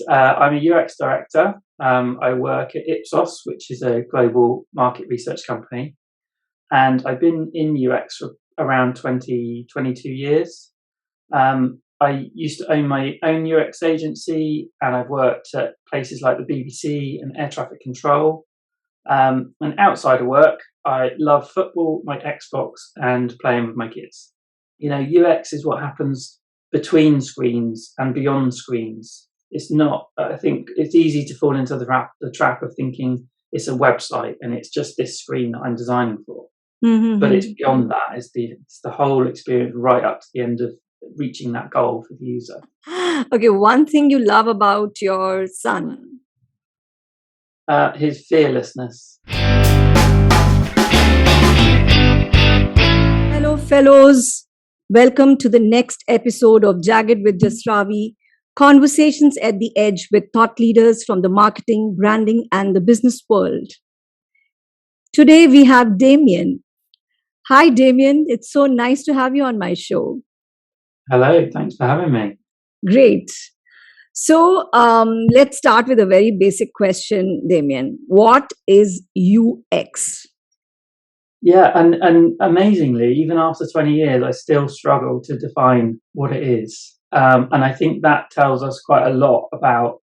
I'm a UX director. I work at Ipsos, which is a global market research company. And I've been in UX for around 22 years. I used to own my own UX agency, and I've worked at places like the BBC and air traffic control. And outside of work, I love football, my Xbox, and playing with my kids. UX is what happens between screens and beyond screens. It's not, I think it's easy to fall into the trap of thinking it's a website and it's just this screen that I'm designing for. Mm-hmm. But it's beyond that. It's the whole experience right up to the end of reaching that goal for the user. Okay, one thing you love about your son? His fearlessness. Hello, fellows. Welcome to the next episode of Jagged with Jasravi, Conversations at the Edge with thought leaders from the marketing, branding, and the business world. Today we have Damien. Hi, Damien. It's so nice to have you on my show. Hello. Thanks for having me. Great. So let's start with a very basic question, Damien. What is UX? Yeah, and amazingly, even after 20 years, I still struggle to define what it is. And I think that tells us quite a lot about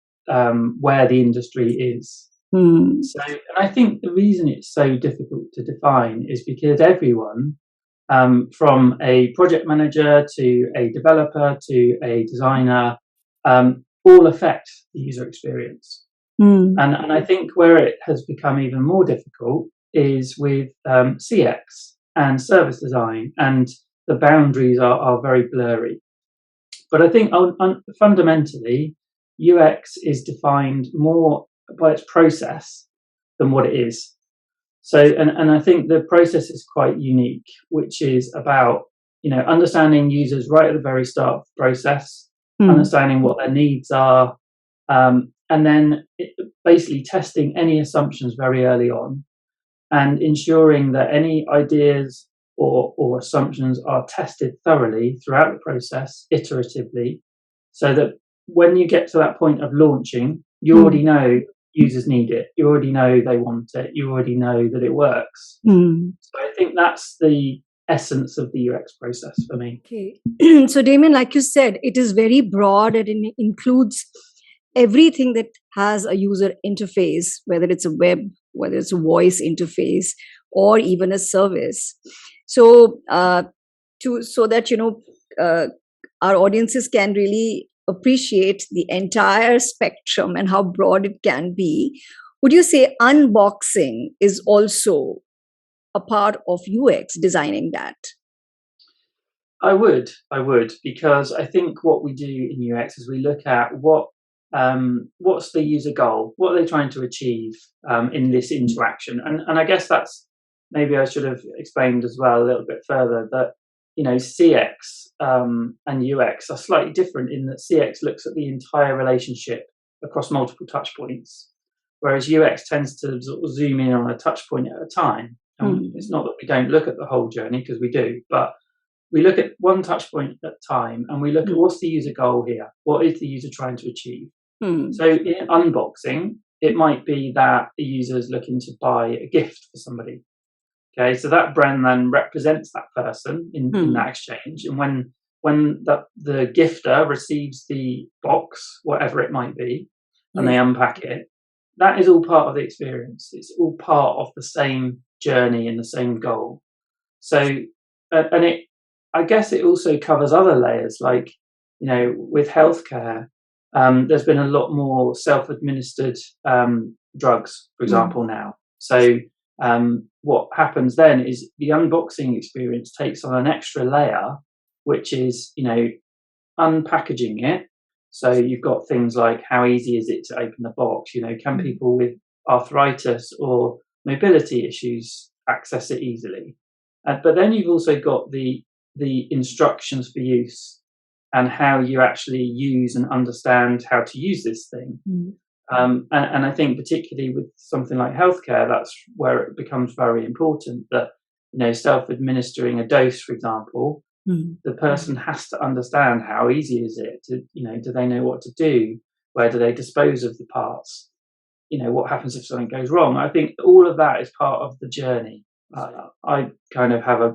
where the industry is. So, and I think the reason it's so difficult to define is because everyone, from a project manager to a developer to a designer, all affect the user experience. And I think where it has become even more difficult is with CX and service design, and the boundaries are very blurry. But I think fundamentally, UX is defined more by its process than what it is. So, and I think the process is quite unique, which is about, understanding users right at the very start of the process, understanding what their needs are, and then basically testing any assumptions very early on, and ensuring that any ideas or assumptions are tested thoroughly throughout the process, iteratively, so that when you get to that point of launching, you already know users need it, you already know they want it, you already know that it works. So I think that's the essence of the UX process for me. Okay. So Damien, like you said, it is very broad and it includes everything that has a user interface, whether it's a web, whether it's a voice interface, or even a service. So so that our audiences can really appreciate the entire spectrum and how broad it can be, would you say unboxing is also a part of UX designing that? I would, because I think what we do in UX is we look at what's the user goal, what are they trying to achieve in this interaction, and I guess that's, maybe I should have explained as well a little bit further that CX and UX are slightly different in that CX looks at the entire relationship across multiple touch points, whereas UX tends to sort of zoom in on a touch point at a time. It's not that we don't look at the whole journey, because we do, but we look at one touch point at a time, and we look at what's the user goal here, what is the user trying to achieve. So in unboxing, it might be that the user is looking to buy a gift for somebody. Okay, so that brand then represents that person in that exchange, and when the gifter receives the box, whatever it might be, and they unpack it, that is all part of the experience. It's all part of the same journey and the same goal. So, and I guess it also covers other layers, like with healthcare, there's been a lot more self-administered drugs, for example, now. So what happens then is the unboxing experience takes on an extra layer, which is unpackaging it. So you've got things like, how easy is it to open the box? Can people with arthritis or mobility issues access it easily? But then you've also got the instructions for use and how you actually use and understand how to use this thing. And I think particularly with something like healthcare, that's where it becomes very important that, self-administering a dose, for example, the person has to understand how easy is it to, do they know what to do? Where do they dispose of the parts? What happens if something goes wrong? I think all of that is part of the journey. I kind of have a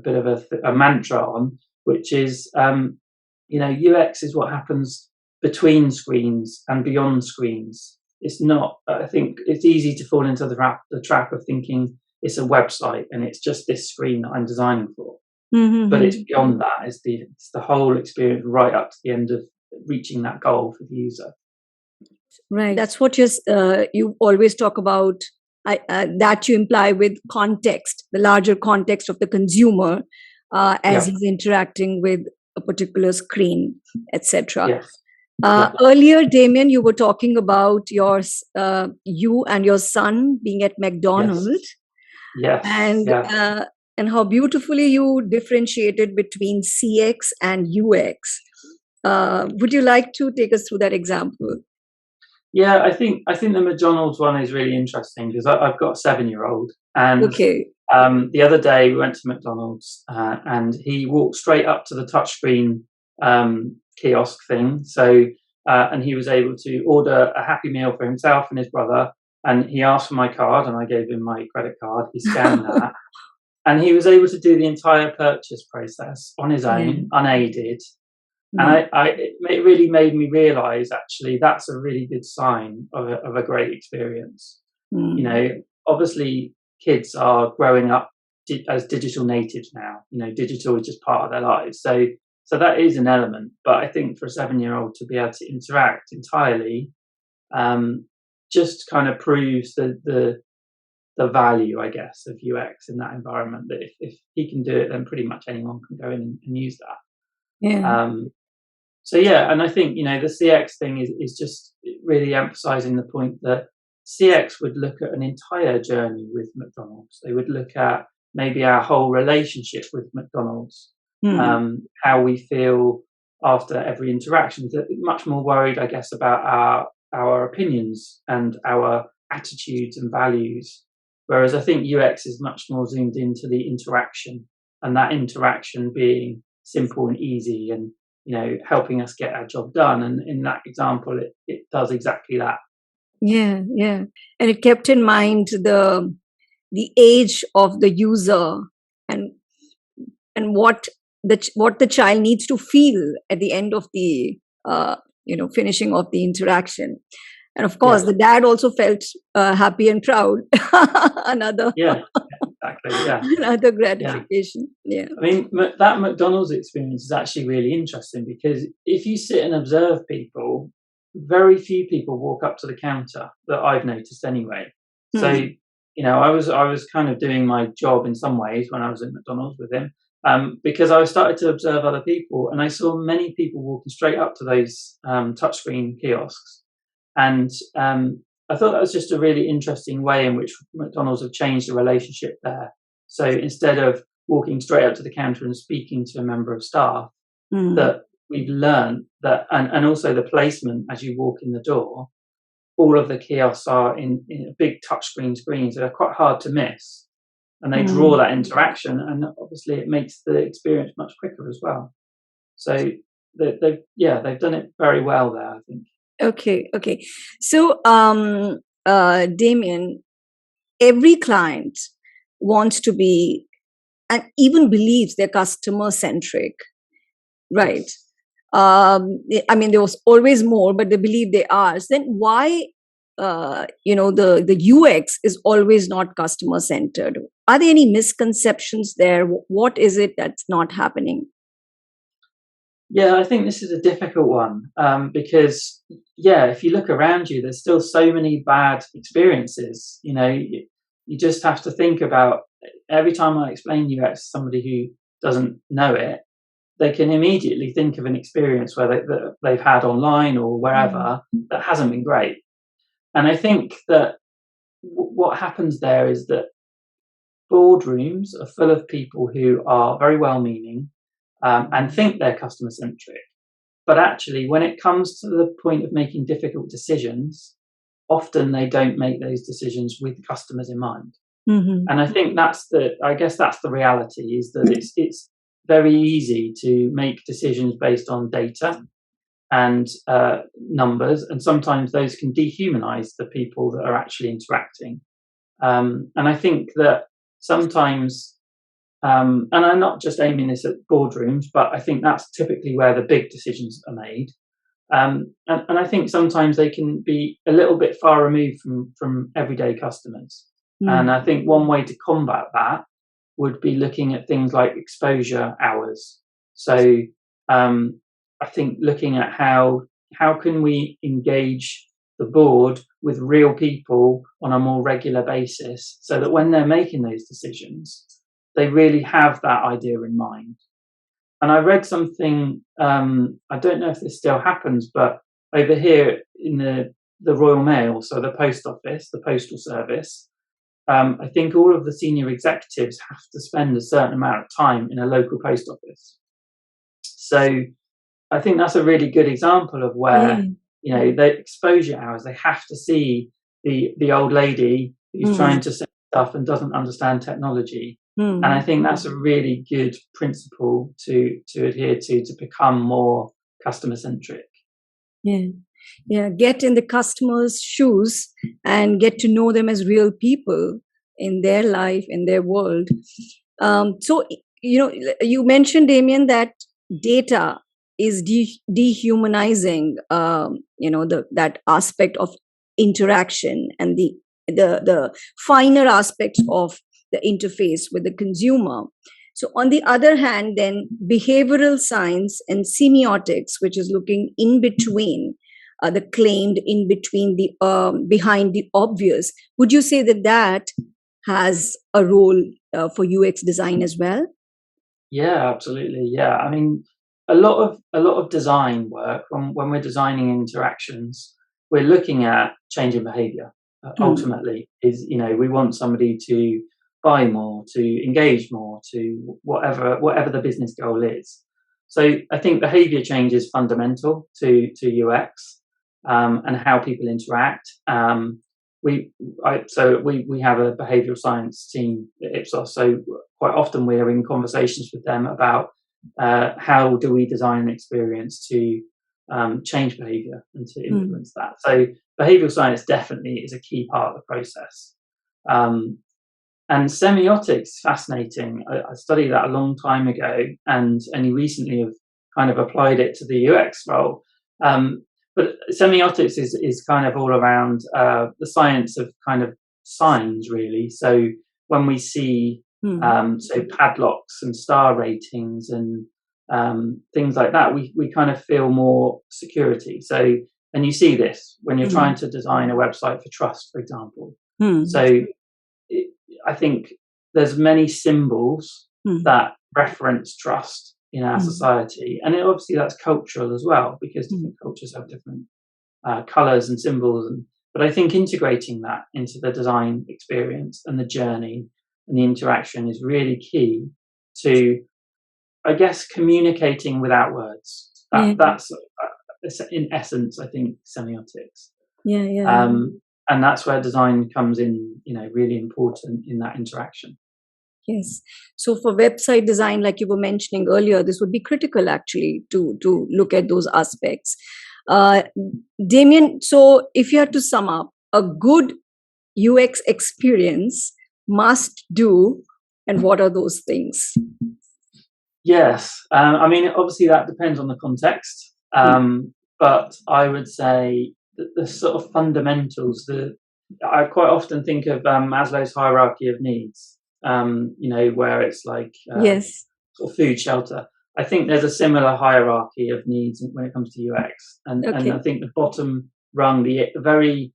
bit of a mantra on, which is, UX is what happens between screens and beyond screens. It's not, I think it's easy to fall into the trap of thinking it's a website and it's just this screen that I'm designing for. Mm-hmm. But it's beyond that. It's the whole experience right up to the end of reaching that goal for the user. Right. That's what you always talk about, that you imply with context, the larger context of the consumer as he's interacting with a particular screen, etc. Yes. Earlier, Damien, you were talking about you and your son being at McDonald's. Yes. And how beautifully you differentiated between CX and UX. Would you like to take us through that example? Yeah, I think the McDonald's one is really interesting because I've got a 7-year-old, and the other day we went to McDonald's and he walked straight up to the touchscreen kiosk thing. So and he was able to order a Happy Meal for himself and his brother, and he asked for my card, and I gave him my credit card. He scanned that, and he was able to do the entire purchase process on his own, unaided. And it really made me realise, actually, that's a really good sign of a great experience. Obviously, kids are growing up as digital natives now. Digital is just part of their lives. So that is an element. But I think for a 7-year-old to be able to interact entirely just kind of proves the value, I guess, of UX in that environment. That if he can do it, then pretty much anyone can go in and use that. Yeah. And I think the CX thing is just really emphasising the point that CX would look at an entire journey with McDonald's. They would look at maybe our whole relationship with McDonald's, how we feel after every interaction. They're much more worried, I guess, about our opinions and our attitudes and values. Whereas I think UX is much more zoomed into the interaction, and that interaction being simple and easy and helping us get our job done. And in that example, it does exactly that. Yeah. And it kept in mind the age of the user and what the child needs to feel at the end of the finishing of the interaction. And of course, the dad also felt happy and proud. Another gratification. Yeah. I mean, that McDonald's experience is actually really interesting because if you sit and observe people, very few people walk up to the counter that I've noticed anyway. So, I was kind of doing my job in some ways when I was at McDonald's with him, because I started to observe other people, and I saw many people walking straight up to those touchscreen kiosks. And I thought that was just a really interesting way in which McDonald's have changed the relationship there. So instead of walking straight up to the counter and speaking to a member of staff, that we've learned that, and also the placement as you walk in the door, all of the kiosks are in a big touchscreen screens that are quite hard to miss. And they draw that interaction, and obviously it makes the experience much quicker as well. So they've done it very well there, I think. Okay. So, Damien, every client wants to be, and even believes they're customer centric, right? I mean, there was always more, but they believe they are. So then why, the UX is always not customer centered? Are there any misconceptions there? What is it that's not happening? Yeah, I think this is a difficult one because, if you look around you, there's still so many bad experiences. You just have to think about, every time I explain UX to somebody who doesn't know it, they can immediately think of an experience where they've had online or wherever that hasn't been great. And I think that what happens there is that boardrooms are full of people who are very well-meaning and think they're customer-centric. But actually, when it comes to the point of making difficult decisions, often they don't make those decisions with customers in mind. And I think that's the reality, is that it's very easy to make decisions based on data and numbers, and sometimes those can dehumanize the people that are actually interacting. And I think that sometimes, and I'm not just aiming this at boardrooms, but I think that's typically where the big decisions are made. And I think sometimes they can be a little bit far removed from everyday customers. And I think one way to combat that would be looking at things like exposure hours. So I think looking at how can we engage the board with real people on a more regular basis, so that when they're making those decisions, they really have that idea in mind. And I read something, I don't know if this still happens, but over here in the Royal Mail, so the post office, the postal service, I think all of the senior executives have to spend a certain amount of time in a local post office. So I think that's a really good example of where, the exposure hours, they have to see the old lady who's trying to sell stuff and doesn't understand technology. And I think that's a really good principle to adhere to become more customer centric. Yeah, get in the customer's shoes and get to know them as real people in their life, in their world. So, you mentioned, Damien, that data is dehumanizing, that aspect of interaction and the finer aspects of the interface with the consumer. So on the other hand, then behavioral science and semiotics, which is looking in between, the claimed in between, the behind the obvious, would you say that has a role for UX design as well? Yeah, absolutely. Yeah, I mean, a lot of design work, when we're designing interactions, we're looking at changing behavior. Ultimately, is we want somebody to buy more, to engage more, to whatever the business goal is. So I think behavior change is fundamental to UX, and how people interact. We have a behavioral science team at Ipsos, so quite often we are in conversations with them about how do we design an experience to change behavior and to influence that. So behavioral science definitely is a key part of the process. And semiotics is fascinating. I studied that a long time ago, and only recently have kind of applied it to the UX role. But semiotics is kind of all around the science of kind of signs, really. So when we see so padlocks and star ratings and things like that, we kind of feel more security. So, and you see this when you're trying to design a website for trust, for example. So I think there's many symbols that reference trust in our society, and obviously that's cultural as well, because different cultures have different colors and symbols. But I think integrating that into the design experience and the journey and the interaction is really key to, I guess, communicating without words. That's in essence, I think, semiotics. And that's where design comes in, really important in that interaction. Yes. So for website design, like you were mentioning earlier, this would be critical actually to look at those aspects. Damien, so if you had to sum up, a good UX experience must do, and what are those things? Yes. I mean, obviously that depends on the context. But I would say that the sort of fundamentals, I quite often think of Maslow's hierarchy of needs, where it's like sort of food, shelter. I think there's a similar hierarchy of needs when it comes to UX. And I think the bottom rung, the very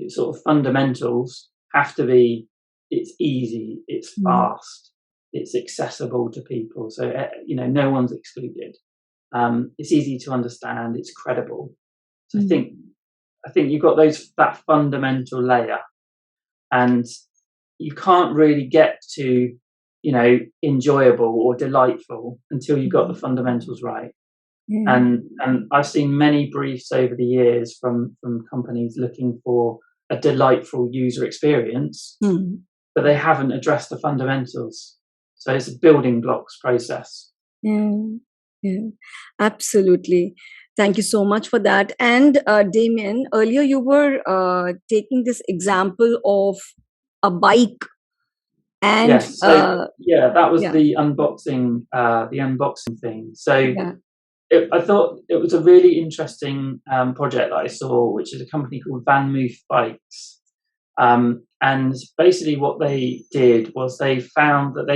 sort of fundamentals have to be, it's easy, it's fast, it's accessible to people. So, no one's excluded. It's easy to understand, it's credible. So I think you've got that fundamental layer, and you can't really get to, enjoyable or delightful until you've got the fundamentals right. And I've seen many briefs over the years from companies looking for a delightful user experience, but they haven't addressed the fundamentals. So it's a building blocks process. Yeah, absolutely. Thank you so much for that. And Damien, earlier you were taking this example of a bike, and Yes. So yeah, that was yeah, the unboxing thing. So yeah, I thought it was a really interesting project that I saw, which is a company called Moo Bikes. And basically, what they did was they found that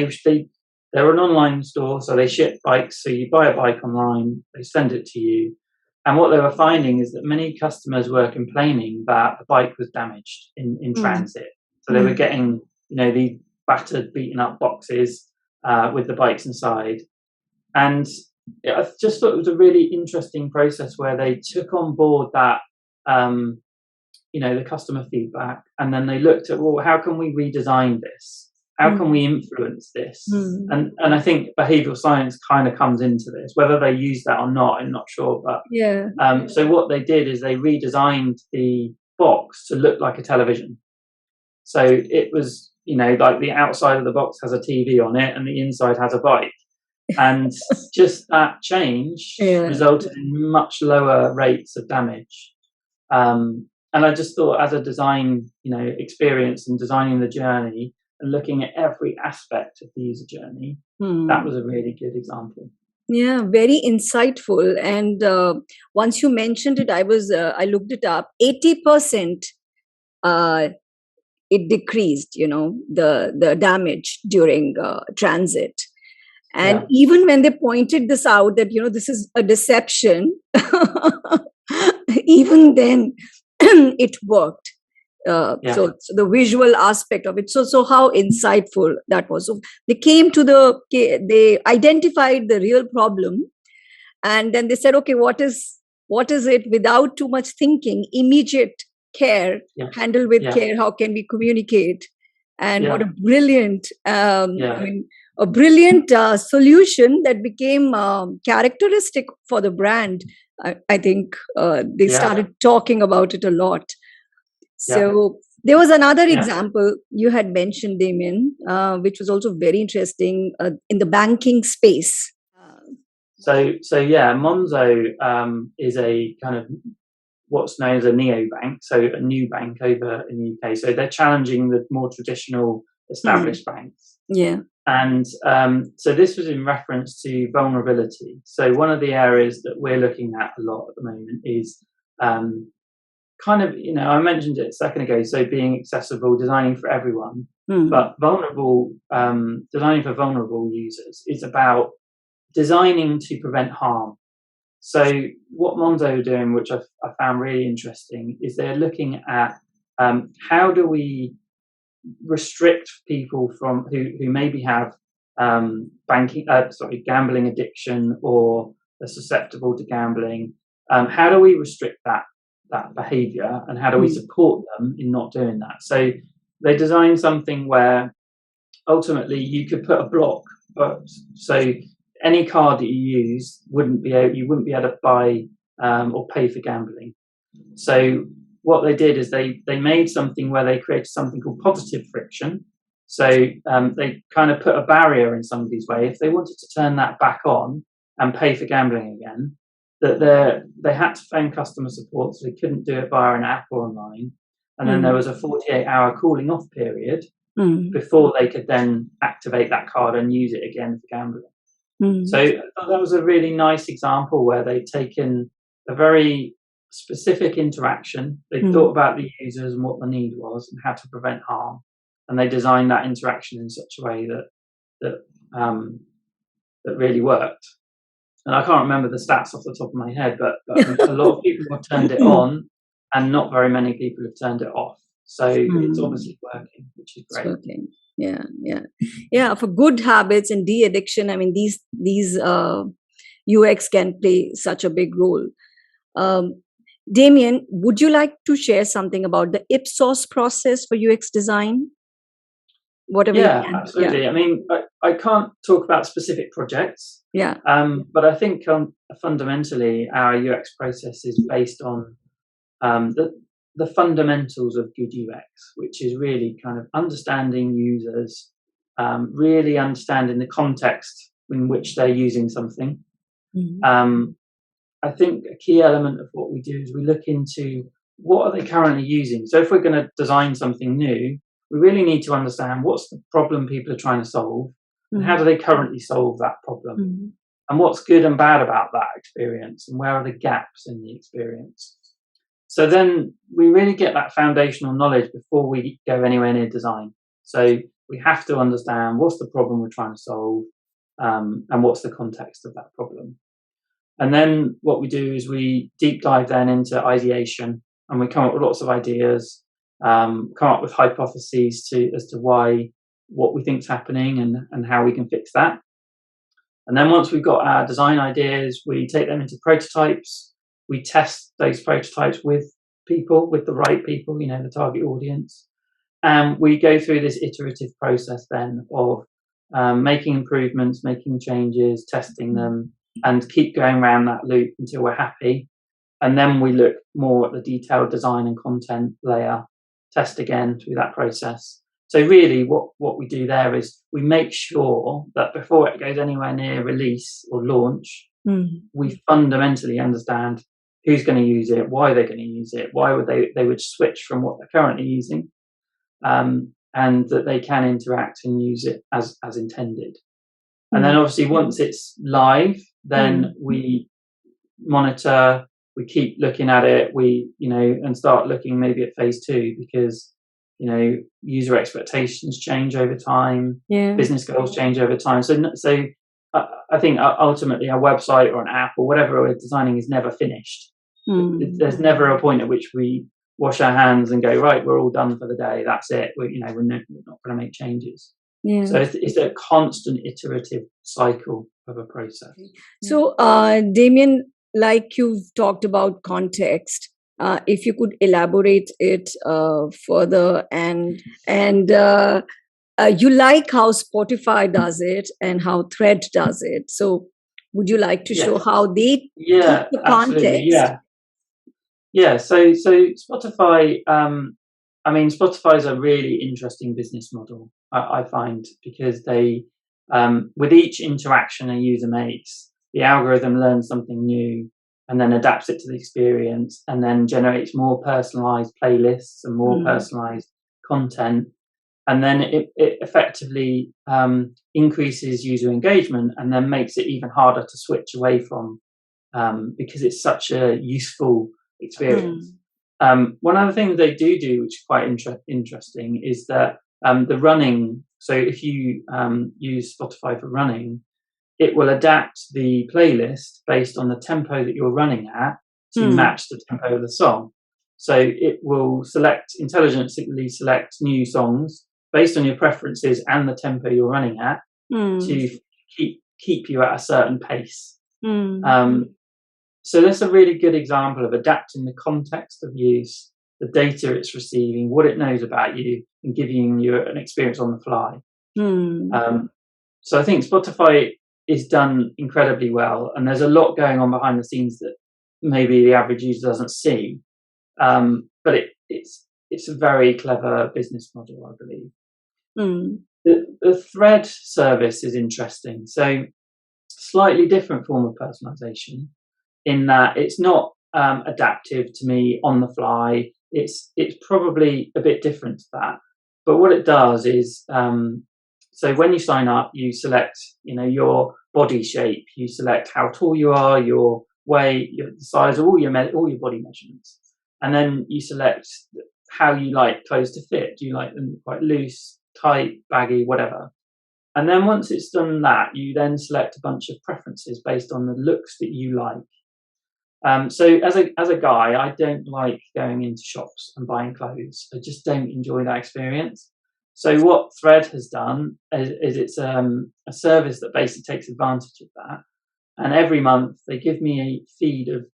they're an online store, so they ship bikes. So you buy a bike online, they send it to you. And what they were finding is that many customers were complaining that the bike was damaged in mm, transit. So they were mm, getting, these battered, beaten up boxes with the bikes inside. And I just thought it was a really interesting process where they took on board that, the customer feedback, and then they looked at, well, how can we redesign this? How can we mm, influence this? mm. And I think behavioral science kind of comes into this. Whether they use that or not, I'm not sure. But Yeah. so what they did is they redesigned the box to look like a television. So it was, like the outside of the box has a TV on it, and the inside has a bike. And just that change Yeah. resulted in much lower rates of damage. And I just thought, as a design, experience and designing the journey and looking at every aspect of the user journey, that Hmm. was a really good example. Yeah, very insightful. And once you mentioned it, I looked it up. 80% uh, it decreased, the damage during transit. And Yeah, even when they pointed this out, that this is a deception, even then it worked. yeah, So the visual aspect of it. So how insightful that was. So they identified the real problem, and then they said, okay, what is it, without too much thinking, immediate care, yeah, handle with yeah, care. How can we communicate? And what yeah, a brilliant, yeah, a brilliant solution that became characteristic for the brand. I think they yeah, started talking about it a lot. yeah, So there was another yeah. example you had mentioned, Damien, which was also very interesting in the banking space. So yeah, Monzo is a kind of what's known as a neobank, so a new bank over in the UK. So they're challenging the more traditional Hmm. established banks. Yeah. And so this was in reference to vulnerability. So one of the areas that we're looking at a lot at the moment is kind of, I mentioned it a second ago, so being accessible, designing for everyone, Hmm. but designing for vulnerable users is about designing to prevent harm. So what Monzo are doing, which I found really interesting, is they're looking at how do we restrict people from who maybe have gambling addiction or are susceptible to gambling. How do we restrict that behaviour, and how do we Hmm. support them in not doing that? So they designed something where ultimately you could put a block, so any card that you use you wouldn't be able to buy or pay for gambling. So what they did is they made something where they created something called positive friction. So they kind of put a barrier in somebody's way. If they wanted to turn that back on and pay for gambling again, that they had to phone customer support, so they couldn't do it via an app or online. And then there Hmm. was a 48-hour cooling off period Hmm. before they could then activate that card and use it again for gambling. So Hmm. I thought that was a really nice example where they'd taken a very specific interaction. They Hmm. thought about the users and what the need was and how to prevent harm, and they designed that interaction in such a way um, that really worked. And I can't remember the stats off the top of my head, but a lot of people have turned it on, and not very many people have turned it off. So it's Hmm. obviously working, which is It's great. working. Yeah, yeah, yeah. For good habits and de-addiction, I mean, these UX can play such a big role. Um, Damien, would you like to share something about the Ipsos process for UX design? Whatever you Yeah, can. Yeah, absolutely. I mean, I can't talk about specific projects, yeah. but I think fundamentally our UX process is based on the fundamentals of good UX, which is really kind of understanding users, really understanding the context in which they're using something, Mhm. um, I think a key element of what we do is we look into what are they currently using. So if we're going to design something new, we really need to understand what's the problem people are trying to solve and how do they currently solve that problem, and what's good and bad about that experience, and where are the gaps in the experience. So then we really get that foundational knowledge before we go anywhere near design. So we have to understand what's the problem we're trying to solve, and what's the context of that problem. And then what we do is we deep dive then into ideation, and we come up with lots of ideas, come up with hypotheses as to why, what we think's happening, and how we can fix that. And then once we've got our design ideas, we take them into prototypes. We test those prototypes with people, with the right people, the target audience. And we go through this iterative process then of making improvements, making changes, testing them, and keep going around that loop until we're happy. And then we look more at the detailed design and content layer, test again through that process. So really what we do there is we make sure that before it goes anywhere near release or launch, we fundamentally understand who's going to use it, why they're going to use it, why would they would switch from what they're currently using, and that they can interact and use it as intended. And then obviously once it's live, then we monitor, we keep looking at it, and start looking maybe at phase 2, because user expectations change over time, business goals change over time. So I think ultimately our website or an app or whatever we're designing is never finished. There's never a point at which we wash our hands and go, right, we're all done for the day, that's it, we're not going to make changes. So it's a constant iterative cycle of a process. So Damien, like you've talked about context, if you could elaborate it further, and you like how Spotify does it and how Thread does it. So would you like to show how they keep the context? Yeah. So Spotify, Spotify is a really interesting business model, I find, because they, with each interaction a user makes, the algorithm learns something new and then adapts it to the experience, and then generates more personalized playlists and more personalized content. And then it effectively increases user engagement, and then makes it even harder to switch away from, because it's such a useful experience. One of the things they do, which is quite interesting, is that the running. So if you use Spotify for running, it will adapt the playlist based on the tempo that you're running at to match the tempo of the song. So it will intelligently select new songs based on your preferences and the tempo you're running at to keep you at a certain pace. So that's a really good example of adapting the context of use, the data it's receiving, what it knows about you, and giving you an experience on the fly. So I think Spotify is done incredibly well, and there's a lot going on behind the scenes that maybe the average user doesn't see. But it's a very clever business model, I believe. The Thread service is interesting. So slightly different form of personalization, in that it's not adaptive to me on the fly. It's probably a bit different to that. But what it does is, so when you sign up, you select, your body shape, you select how tall you are, your weight, the size of all your body measurements, and then you select how you like clothes to fit. Do you like them quite loose, tight, baggy, whatever? And then once it's done that, you then select a bunch of preferences based on the looks that you like. So as a guy, I don't like going into shops and buying clothes. I just don't enjoy that experience. So what Thread has done is it's a service that basically takes advantage of that. And every month they give me a feed of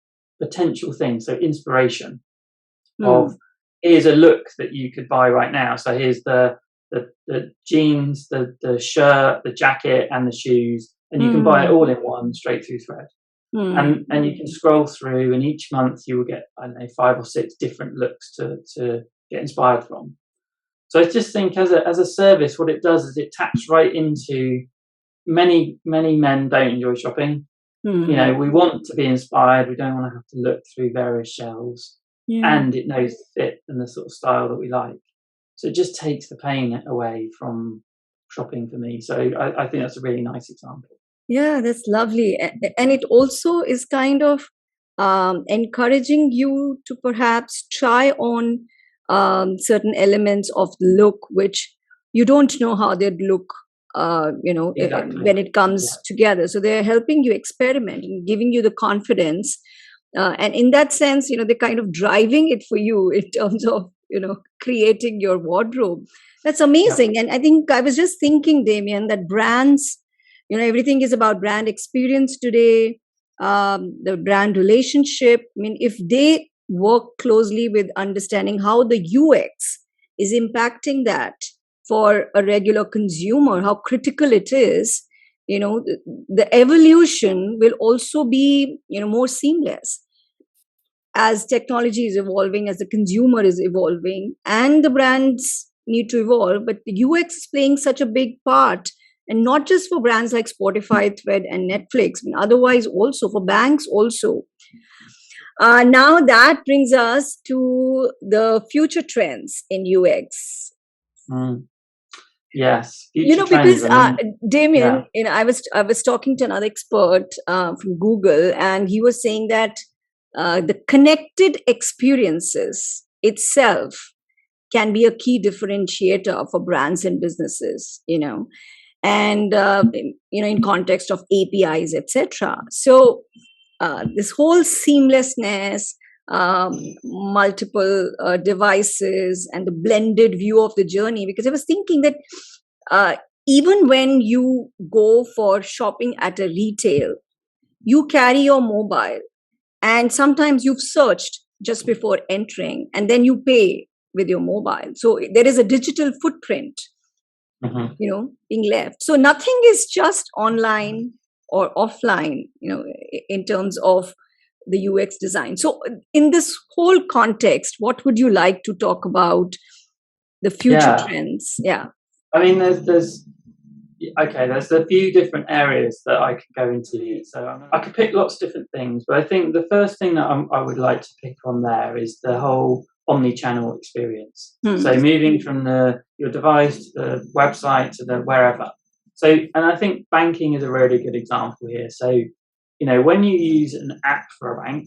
potential things, so inspiration of, here's a look that you could buy right now. So here's the jeans, the shirt, the jacket, and the shoes, and you can buy it all in one straight through Thread. And you can scroll through, and each month you will get, 5 or 6 different looks to get inspired from. So I just think as a service, what it does is it taps right into, many men don't enjoy shopping. We want to be inspired. We don't want to have to look through various shelves, and it knows the fit and the sort of style that we like. So it just takes the pain away from shopping for me. So I think that's a really nice example. Yeah, that's lovely. And it also is kind of encouraging you to perhaps try on certain elements of the look, which you don't know how they'd look, Exactly. when it comes together. So they're helping you experiment and giving you the confidence. And in that sense, they're kind of driving it for you in terms of, creating your wardrobe. That's amazing. Yep. And I think I was just thinking, Damien, that brands, everything is about brand experience today, the brand relationship. I mean, if they work closely with understanding how the UX is impacting that for a regular consumer, how critical it is, the evolution will also be, more seamless as technology is evolving, as the consumer is evolving, and the brands need to evolve. But the UX is playing such a big part, and not just for brands like Spotify, Thread, and Netflix, but otherwise also for banks also. Now that brings us to the future trends in UX. Yes, future trends. Because Damien, I was talking to another expert from Google, and he was saying that the connected experiences itself can be a key differentiator for brands and businesses, and in context of APIs, etc. So this whole seamlessness, multiple devices, and the blended view of the journey. Because I was thinking that even when you go for shopping at a retail, you carry your mobile, and sometimes you've searched just before entering, and then you pay with your mobile. So there is a digital footprint, being left. So nothing is just online or offline, in terms of the UX design. So in this whole context, what would you like to talk about the future trends? Yeah. I mean, there's a few different areas that I could go into. So I could pick lots of different things, but I think the first thing that I would like to pick on there is the whole omni-channel experience. So moving from your device to the website to the wherever. So, and I think banking is a really good example here. So, when you use an app for a bank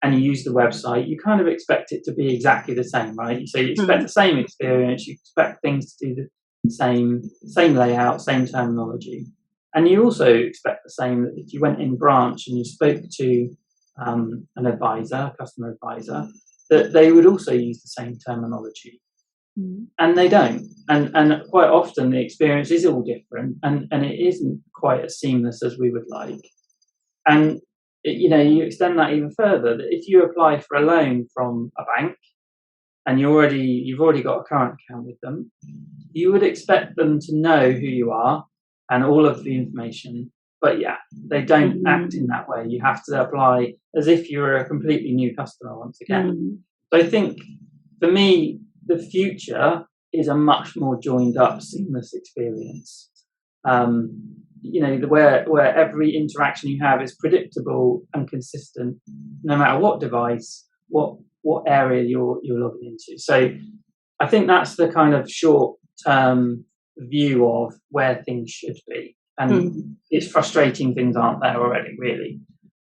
and you use the website, you kind of expect it to be exactly the same, right? So you expect the same experience, you expect things to do the same layout, same terminology. And you also expect the same that if you went in branch and you spoke to an advisor, a customer advisor, that they would also use the same terminology. And they don't. And quite often the experience is all different, and it isn't quite as seamless as we would like. And you extend that even further, that if you apply for a loan from a bank and you've already got a current account with them, you would expect them to know who you are and all of the information. But they don't act in that way. You have to apply as if you're a completely new customer once again. So I think for me, the future is a much more joined up, seamless experience. Where every interaction you have is predictable and consistent, no matter what device, what area you're logging into. So I think that's the kind of short-term view of where things should be. And it's frustrating things aren't there already, really.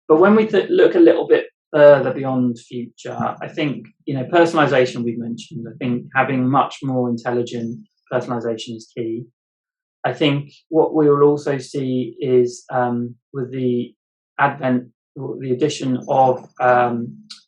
But when we look a little bit further beyond future, I think, personalization we've mentioned. I think having much more intelligent personalization is key. I think what we will also see is with the addition of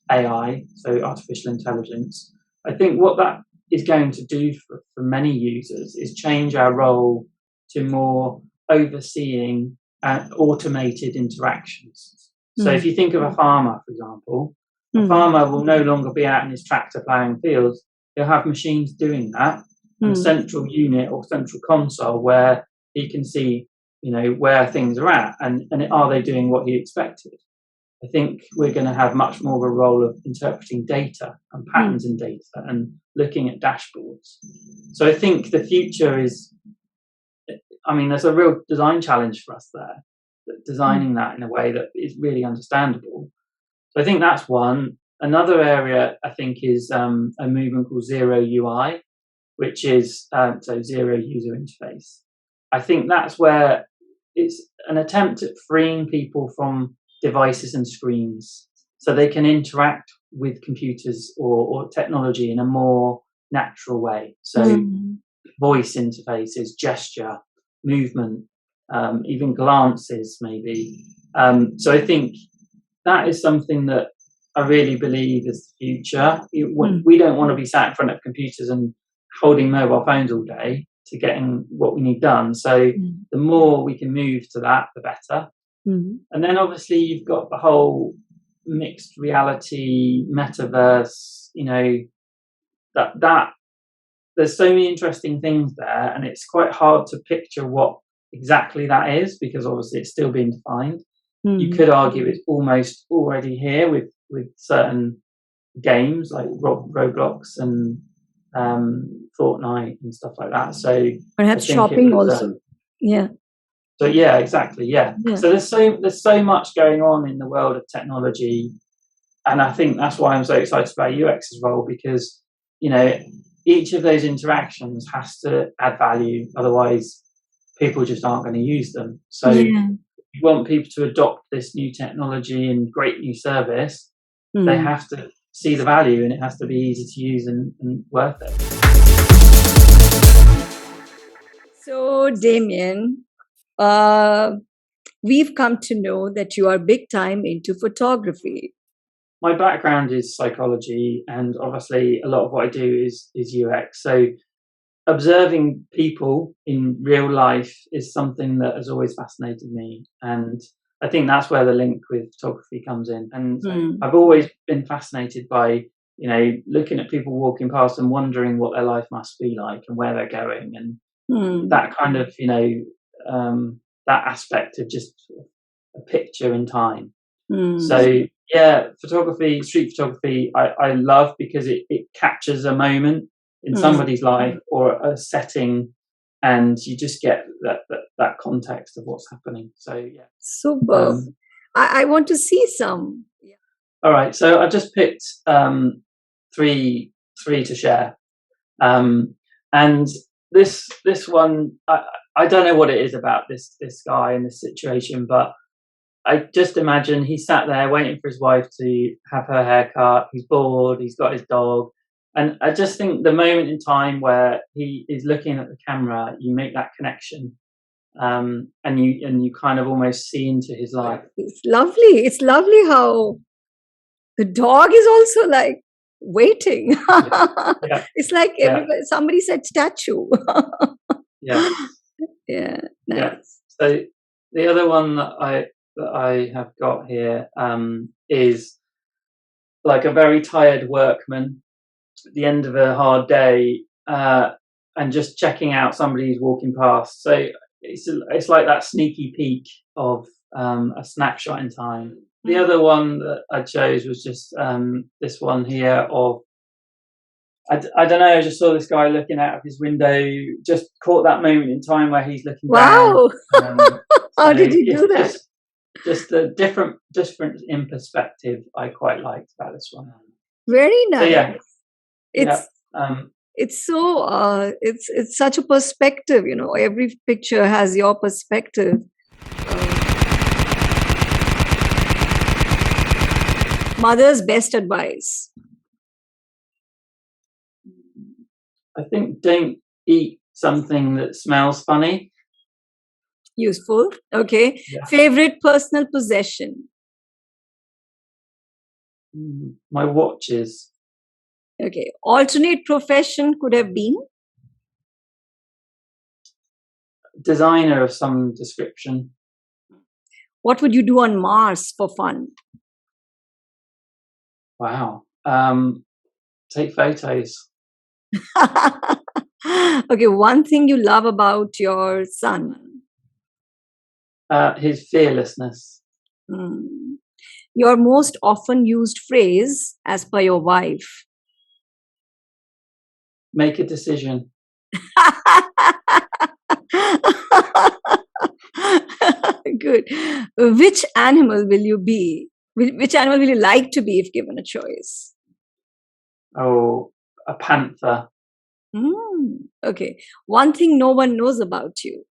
AI, so artificial intelligence, I think what that is going to do for many users is change our role to more overseeing automated interactions. So if you think of a farmer, for example, a farmer will no longer be out in his tractor ploughing fields. He'll have machines doing that, and a central unit or central console where he can see, where things are at and are they doing what he expected. I think we're going to have much more of a role of interpreting data and patterns in data and looking at dashboards. So I think the future is, there's a real design challenge for us there. designing that in a way that is really understandable. So I think that's one. Another area I think is a movement called Zero UI, which is so zero user interface. I think that's where it's an attempt at freeing people from devices and screens so they can interact with computers or technology in a more natural way. So voice interfaces, gesture, movement, even glances maybe. So I think that is something that I really believe is the future. We don't want to be sat in front of computers and holding mobile phones all day to getting what we need done. So the more we can move to that, the better. And then obviously you've got the whole mixed reality, metaverse, that there's so many interesting things there, and it's quite hard to picture what exactly that is because obviously it's still being defined. You could argue it's almost already here with certain games like Roblox and Fortnite and stuff like that. So perhaps shopping also. Yeah. So yeah, exactly. Yeah. So there's so much going on in the world of technology, and I think that's why I'm so excited about UX's role, because each of those interactions has to add value. Otherwise, people just aren't going to use them. So you want people to adopt this new technology and great new service, they have to see the value, and it has to be easy to use and worth it. So, Damien, we've come to know that you are big time into photography. My background is psychology, and obviously a lot of what I do is UX. So observing people in real life is something that has always fascinated me, and I think that's where the link with photography comes in. And I've always been fascinated by looking at people walking past and wondering what their life must be like and where they're going, and that kind of that aspect of just a picture in time. So yeah, photography, street photography, I love because it captures a moment in somebody's life or a setting, and you just get that context of what's happening. So yeah, super. I want to see some. Yeah. All right, so I just picked three to share, and this one I don't know what it is about this guy and this situation, but I just imagine he sat there waiting for his wife to have her hair cut. He's bored. He's got his dog. And I just think the moment in time where he is looking at the camera, you make that connection, and you kind of almost see into his life. It's lovely. It's lovely how the dog is also like waiting. Yeah. It's like somebody said statue. Yeah. Yeah. Nice. Yeah. So the other one that I have got here is like a very tired workman at the end of a hard day, and just checking out somebody who's walking past. So it's like that sneaky peek of a snapshot in time. The other one that I chose was just this one here of I don't know. I just saw this guy looking out of his window. Just caught that moment in time where he's looking down. Wow! How did you do that? Just a different in perspective. I quite liked about this one. Very nice. So, it's so it's such a perspective. Every picture has your perspective. Mother's best advice. I think don't eat something that smells funny. Useful. Okay. Yeah. Favorite personal possession? My watches. Okay. Alternate profession could have been? Designer of some description. What would you do on Mars for fun? Wow. Take photos. Okay, one thing you love about your son? His fearlessness. Your most often used phrase as per your wife? Make a decision. Good. Which animal will you be? Which animal will you like to be if given a choice? Oh, a panther. Okay. One thing no one knows about you.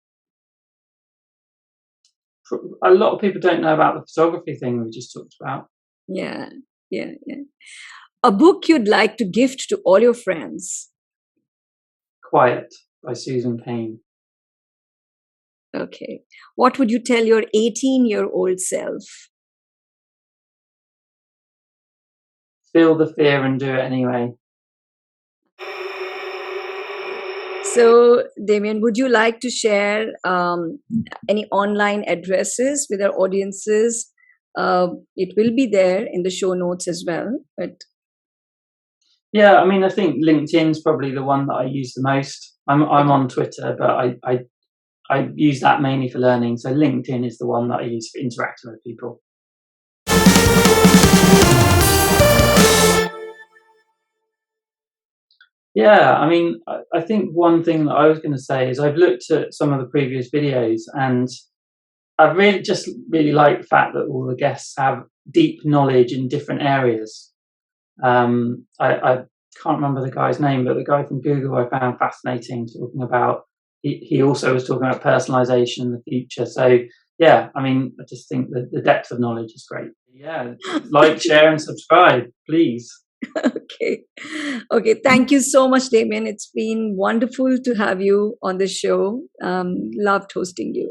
A lot of people don't know about the photography thing we just talked about. Yeah. A book you'd like to gift to all your friends. Quiet by Susan Cain. Okay. What would you tell your 18-year-old self? Feel the fear and do it anyway. So, Damien, would you like to share any online addresses with our audiences? It will be there in the show notes as well. But yeah, I mean, I think LinkedIn's probably the one that I use the most. I'm on Twitter, but I use that mainly for learning. So LinkedIn is the one that I use for interacting with people. Yeah, I mean, I think one thing that I was going to say is I've looked at some of the previous videos and I really like the fact that all the guests have deep knowledge in different areas. I can't remember the guy's name, but the guy from Google I found fascinating, talking about, he also was talking about personalization in the future. So yeah, I mean, I just think that the depth of knowledge is great. Yeah, like, share and subscribe, please. Okay. Thank you so much, Damien. It's been wonderful to have you on the show. Loved hosting you.